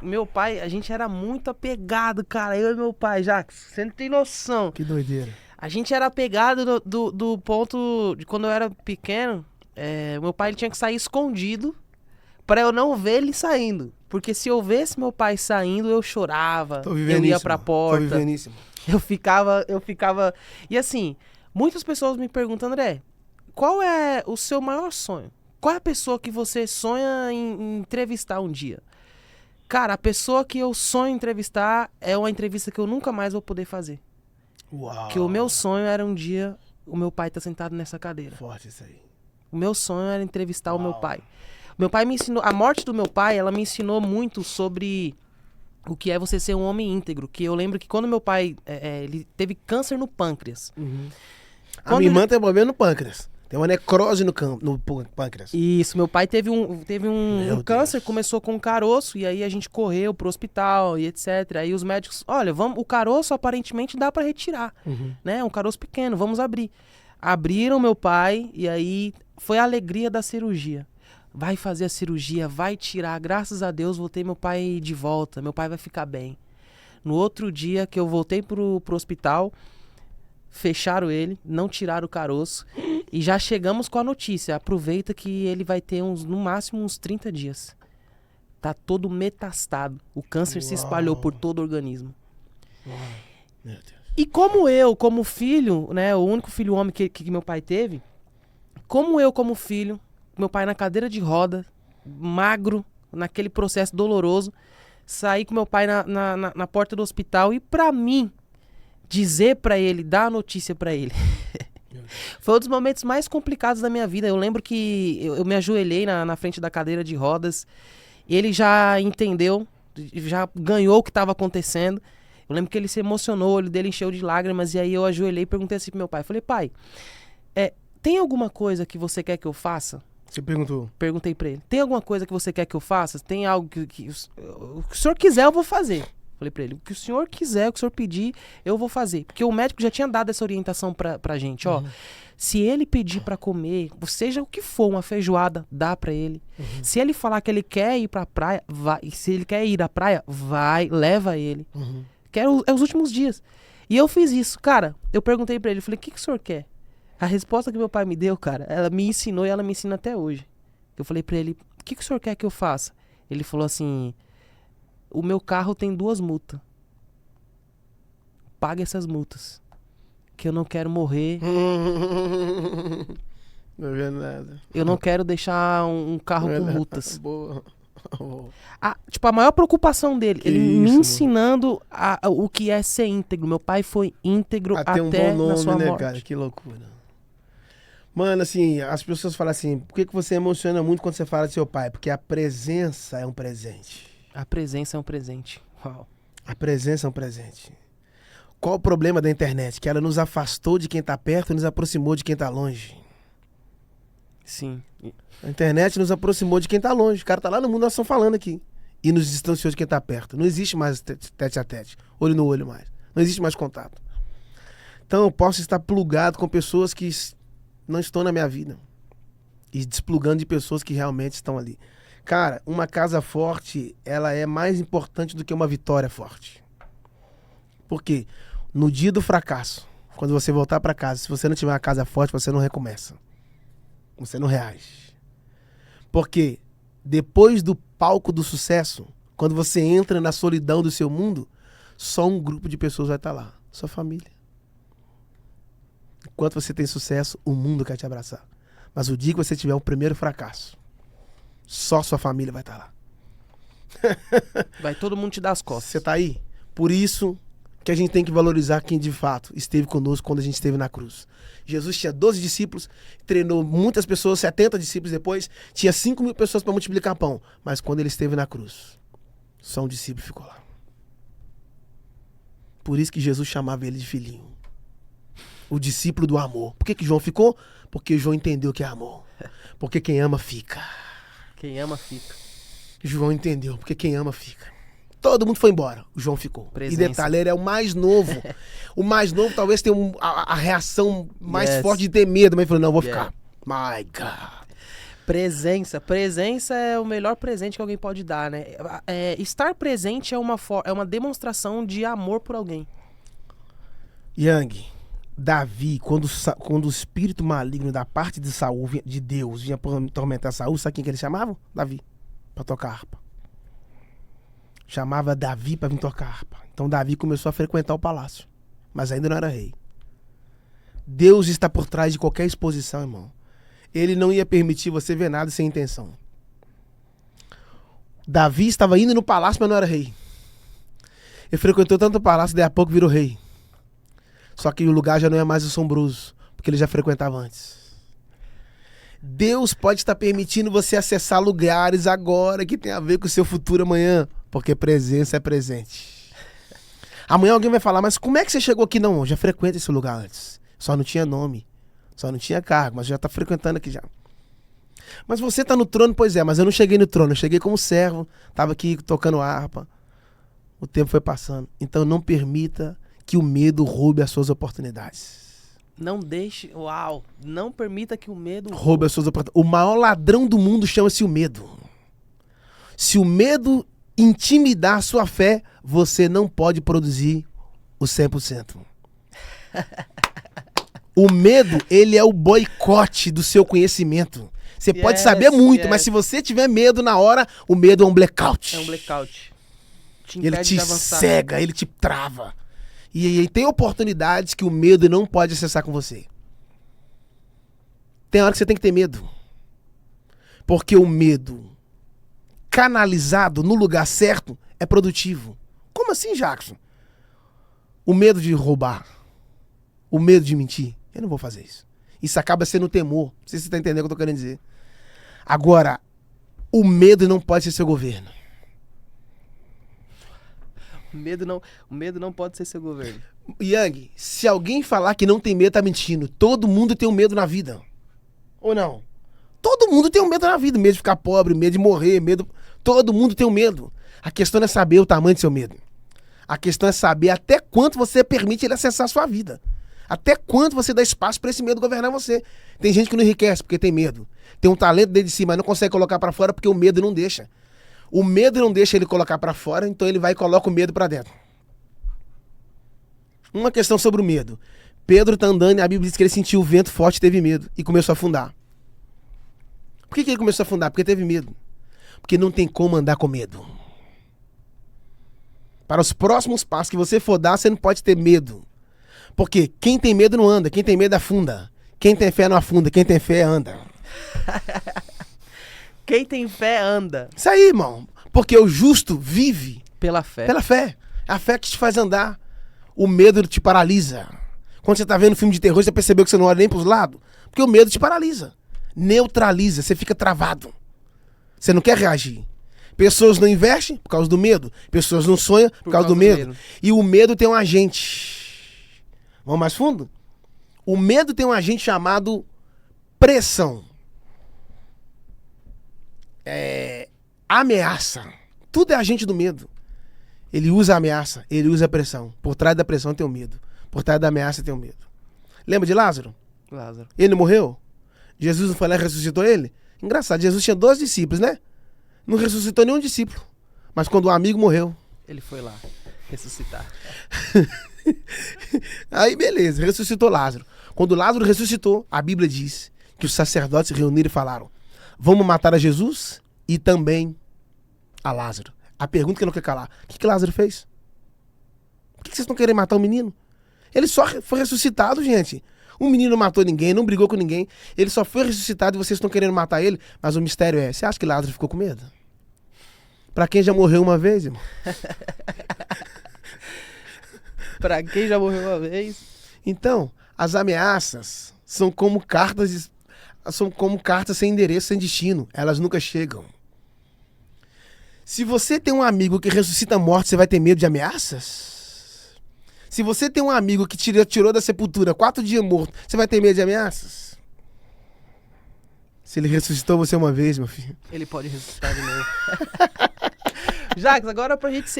meu pai, a gente era muito apegado, cara. Eu e meu pai, Jacques, você não tem noção. Que doideira. A gente era apegado do ponto de quando eu era pequeno. Meu pai ele tinha que sair escondido pra eu não ver ele saindo. Porque se eu visse meu pai saindo, eu chorava. Tô vivendo Eu ia isso, pra mano. Tô porta. vivendo isso, mano. Eu ficava. E assim, muitas pessoas me perguntam, André, qual é o seu maior sonho? Qual é a pessoa que você sonha em entrevistar um dia? Cara, a pessoa que eu sonho em entrevistar é uma entrevista que eu nunca mais vou poder fazer. Uau. Que o meu sonho era um dia o meu pai estar sentado nessa cadeira. Forte isso aí. O meu sonho era entrevistar o meu Uau. pai. Meu pai me ensinou, a morte do meu pai, ela me ensinou muito sobre o que é você ser um homem íntegro. Que eu lembro que quando meu pai, ele teve câncer no pâncreas. A Quando minha irmã ele- tem problema no pâncreas. Tem uma necrose no pâncreas. Isso, meu pai teve Meu um câncer, Deus. começou com um caroço, e aí a gente correu pro hospital e etc. Aí os médicos, olha, o caroço aparentemente dá pra retirar, né? É um caroço pequeno, vamos abrir. Abriram meu pai, e aí foi a alegria da cirurgia. Vai fazer a cirurgia, vai tirar, graças a Deus voltei meu pai de volta, meu pai vai ficar bem. No outro dia que eu voltei pro hospital, fecharam ele, não tiraram o caroço e já chegamos com a notícia. Aproveita que ele vai ter no máximo uns 30 dias. Tá todo metastado. O câncer se espalhou por todo o organismo. Meu Deus. E como eu, como filho, né, o único filho homem que meu pai teve, como eu, como filho, meu pai na cadeira de roda, magro, naquele processo doloroso, saí com meu pai na porta do hospital e pra mim, dizer pra ele, dar a notícia pra ele. Foi um dos momentos mais complicados da minha vida. Eu lembro que eu me ajoelhei na frente da cadeira de rodas. Ele já entendeu, já ganhou o que estava acontecendo. Eu lembro que ele se emocionou, o olho dele encheu de lágrimas. E aí eu ajoelhei e perguntei assim pro meu pai. Falei, pai, tem alguma coisa que você quer que eu faça? Você perguntou. Perguntei pra ele. Tem alguma coisa que você quer que eu faça? Tem algo que o senhor quiser, eu vou fazer. Falei pra ele, o que o senhor quiser, o que o senhor pedir, eu vou fazer. Porque o médico já tinha dado essa orientação pra gente, ó. Se ele pedir pra comer, seja o que for, uma feijoada, dá pra ele. Se ele falar que ele quer ir pra praia, vai. E se ele quer ir à praia, vai, leva ele. Que é os últimos dias. E eu fiz isso. Cara, eu perguntei pra ele, falei, o que o senhor quer? A resposta que meu pai me deu, cara, ela me ensinou e ela me ensina até hoje. Eu falei pra ele, o que o senhor quer que eu faça? Ele falou assim, o meu carro tem 2 multas. Paga essas multas. Que eu não quero morrer. Não vendo nada. Eu não quero deixar um carro Não é com nada. multas. Boa. A maior preocupação dele, Que ele isso, me mano. ensinando o que é ser íntegro. Meu pai foi íntegro Até um até bom na nome, sua né, morte. cara? Que loucura. Mano, assim, as pessoas falam assim, por que você emociona muito quando você fala de seu pai? Porque a presença é um presente. A presença é um presente. Uau. A presença é um presente. Qual o problema da internet? Que ela nos afastou de quem tá perto e nos aproximou de quem tá longe. Sim. A internet nos aproximou de quem tá longe. O cara tá lá no mundo, nós estamos falando aqui. E nos distanciou de quem tá perto. Não existe mais tete a tete. Olho no olho mais. Não existe mais contato. Então eu posso estar plugado com pessoas que não estão na minha vida. E desplugando de pessoas que realmente estão ali. Cara, uma casa forte, ela é mais importante do que uma vitória forte. Por quê? No dia do fracasso, quando você voltar pra casa, se você não tiver uma casa forte, você não recomeça. Você não reage. Porque depois do palco do sucesso, quando você entra na solidão do seu mundo, só um grupo de pessoas vai estar lá. Sua família. Enquanto você tem sucesso, o mundo quer te abraçar. Mas o dia que você tiver o primeiro fracasso, só sua família vai estar lá. Vai todo mundo te dar as costas. Você tá aí? Por isso que a gente tem que valorizar quem de fato esteve conosco quando a gente esteve na cruz. Jesus tinha 12 discípulos, treinou muitas pessoas, 70 discípulos depois, tinha 5.000 pessoas para multiplicar pão. Mas quando ele esteve na cruz, só um discípulo ficou lá. Por isso que Jesus chamava ele de filhinho. O discípulo do amor. Por que João ficou? Porque João entendeu que é amor. Porque quem ama fica. Quem ama fica. João entendeu, porque quem ama fica. Todo mundo foi embora, o João ficou. Presença. E detalhe, ele é o mais novo. O mais novo talvez tenha a reação mais Yes. forte de ter medo, mas ele falou, não, eu vou Yeah. ficar. My God. Presença. Presença é o melhor presente que alguém pode dar, né? Estar presente é uma demonstração de amor por alguém. Yang, Davi, quando o espírito maligno da parte de Saul, de Deus, vinha tormentar Saul, sabe quem que eles chamavam? Davi, para tocar harpa. Chamava Davi para vir tocar harpa. Então Davi começou a frequentar o palácio, mas ainda não era rei. Deus está por trás de qualquer exposição, irmão. Ele não ia permitir você ver nada sem intenção. Davi estava indo no palácio, mas não era rei. Ele frequentou tanto o palácio, daí a pouco virou rei. Só que o lugar já não é mais assombroso, porque ele já frequentava antes. Deus pode estar permitindo você acessar lugares agora que tem a ver com o seu futuro amanhã, porque presença é presente. Amanhã alguém vai falar, mas como é que você chegou aqui? Não, eu já frequento esse lugar antes. Só não tinha nome, só não tinha cargo, mas já está frequentando aqui já. Mas você está no trono? Pois é, mas eu não cheguei no trono, eu cheguei como servo, estava aqui tocando harpa. O tempo foi passando. Então não permita que o medo roube as suas oportunidades. Não deixe... Uau! Não permita que o medo... Roube as suas oportunidades. O maior ladrão do mundo chama-se o medo. Se o medo intimidar a sua fé, você não pode produzir o 100%. O medo, ele é o boicote do seu conhecimento. Você pode saber muito, mas se você tiver medo na hora, o medo é um blackout. É um blackout. Ele te cega, ele te trava. E tem oportunidades que o medo não pode acessar com você. Tem hora que você tem que ter medo. Porque o medo canalizado no lugar certo é produtivo. Como assim, Jackson? O medo de roubar. O medo de mentir. Eu não vou fazer isso. Isso acaba sendo temor. Não sei se você está entendendo o que eu tô querendo dizer. Agora, o medo não pode ser seu governo. O medo não pode ser seu governo. Yang, se alguém falar que não tem medo, tá mentindo. Todo mundo tem um medo na vida. Ou não? Todo mundo tem um medo na vida. Medo de ficar pobre, medo de morrer, medo... Todo mundo tem um medo. A questão não é saber o tamanho do seu medo. A questão é saber até quanto você permite ele acessar a sua vida. Até quanto você dá espaço para esse medo governar você. Tem gente que não enriquece porque tem medo. Tem um talento dentro de si, mas não consegue colocar para fora porque o medo não deixa. O medo não deixa ele colocar para fora, então ele vai e coloca o medo para dentro. Uma questão sobre o medo. Pedro tá andando e a Bíblia diz que ele sentiu o vento forte e teve medo. E começou a afundar. Por que ele começou a afundar? Porque teve medo. Porque não tem como andar com medo. Para os próximos passos que você for dar, você não pode ter medo. Porque quem tem medo não anda, quem tem medo afunda. Quem tem fé não afunda, quem tem fé anda. Quem tem fé anda. Isso aí, irmão. Porque o justo vive pela fé. Pela fé. É a fé que te faz andar. O medo te paralisa. Quando você tá vendo filme de terror, você percebeu que você não olha nem pros lados? Porque o medo te paralisa. Neutraliza, você fica travado. Você não quer reagir. Pessoas não investem por causa do medo. Pessoas não sonham por causa do medo. E o medo tem um agente. Vamos mais fundo? O medo tem um agente chamado pressão. Ameaça. Tudo é agente do medo. Ele usa a ameaça, ele usa a pressão. Por trás da pressão tem o medo. Por trás da ameaça tem o medo. Lembra de Lázaro? Lázaro. Ele não morreu? Jesus não foi lá e ressuscitou ele? Engraçado, Jesus tinha 12 discípulos, né? Não ressuscitou nenhum discípulo. Mas quando um amigo morreu... Ele foi lá ressuscitar. Aí beleza, ressuscitou Lázaro. Quando Lázaro ressuscitou, a Bíblia diz que os sacerdotes se reuniram e falaram: vamos matar a Jesus e também a Lázaro. A pergunta que não quer calar: o que Lázaro fez? Por que vocês estão querendo matar o menino? Ele só foi ressuscitado, gente. O menino não matou ninguém, não brigou com ninguém. Ele só foi ressuscitado e vocês estão querendo matar ele. Mas o mistério é: você acha que Lázaro ficou com medo? Pra quem já morreu uma vez, irmão? Pra quem já morreu uma vez? Então, as ameaças são como cartas sem endereço, sem destino. Elas nunca chegam. Se você tem um amigo que ressuscita morte, você vai ter medo de ameaças? Se você tem um amigo que tirou da sepultura 4 dias morto, você vai ter medo de ameaças? Se ele ressuscitou você uma vez, meu filho. Ele pode ressuscitar de novo. Jacques, agora pra gente